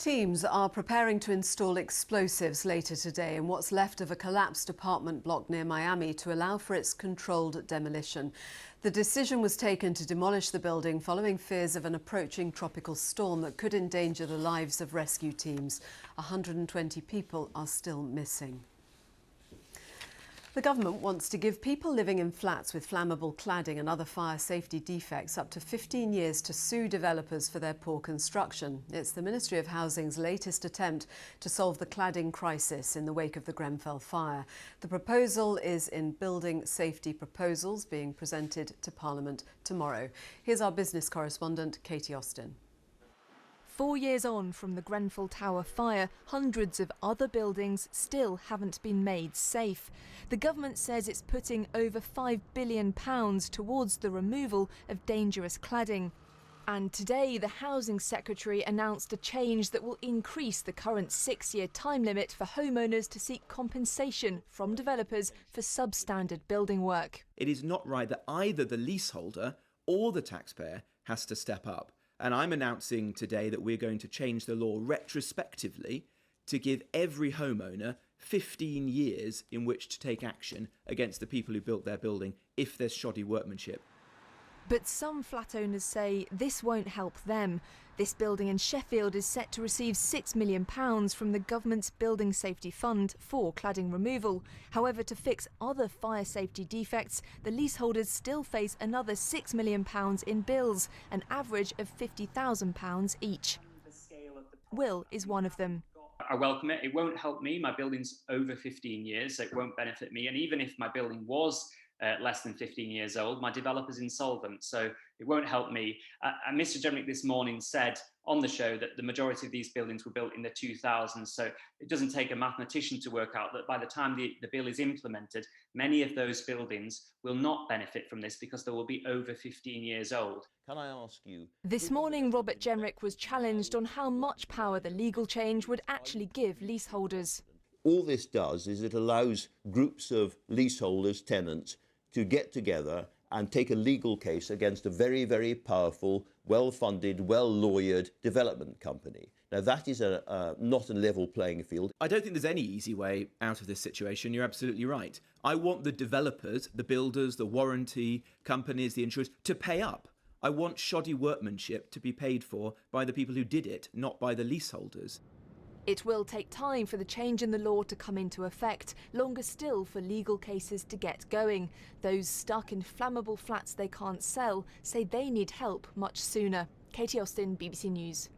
Teams are preparing to install explosives later today in what's left of a collapsed apartment block near Miami to allow for its controlled demolition. The decision was taken to demolish the building following fears of an approaching tropical storm that could endanger the lives of rescue teams. 120 people are still missing. The government wants to give people living in flats with flammable cladding and other fire safety defects up to 15 years to sue developers for their poor construction. It's the Ministry of Housing's latest attempt to solve the cladding crisis in the wake of the Grenfell fire. The proposal is in Building Safety Proposals, being presented to Parliament tomorrow. Here's our business correspondent, Katy. 4 years on from the Grenfell Tower fire, hundreds of other buildings still haven't been made safe. The government says it's putting over £5 billion towards the removal of dangerous cladding. And today, the Housing Secretary announced a change that will increase the current 6-year time limit for homeowners to seek compensation from developers for substandard building work. It is not right that either the leaseholder or the taxpayer has to step up. And I'm announcing today that we're going to change the law retrospectively to give every homeowner 15 years in which to take action against the people who built their building if there's shoddy workmanship. But some flat owners say this won't help them. This building in Sheffield is set to receive £6 million from the government's Building Safety Fund for cladding removal. However, to fix other fire safety defects, the leaseholders still face another £6 million in bills, an average of £50,000 each. Will is one of them. I welcome it. It won't help me. My building's over 15 years, so it won't benefit me. And even if my building was less than 15 years old, my developer's insolvent, so it won't help me. And Mr. Jenrick this morning said on the show that the majority of these buildings were built in the 2000s, so it doesn't take a mathematician to work out that by the time the bill is implemented, many of those buildings will not benefit from this because they will be over 15 years old. Can I ask you? This morning, Robert Jenrick was challenged on how much power the legal change would actually give leaseholders. All this does is it allows groups of leaseholders, tenants, to get together and take a legal case against a very, very powerful, well-funded, well-lawyered development company. Now, that is not a level playing field. I don't think there's any easy way out of this situation. You're absolutely right. I want the developers, the builders, the warranty companies, the insurers to pay up. I want shoddy workmanship to be paid for by the people who did it, not by the leaseholders. It will take time for the change in the law to come into effect, longer still for legal cases to get going. Those stuck in flammable flats they can't sell say they need help much sooner. Katy, BBC News.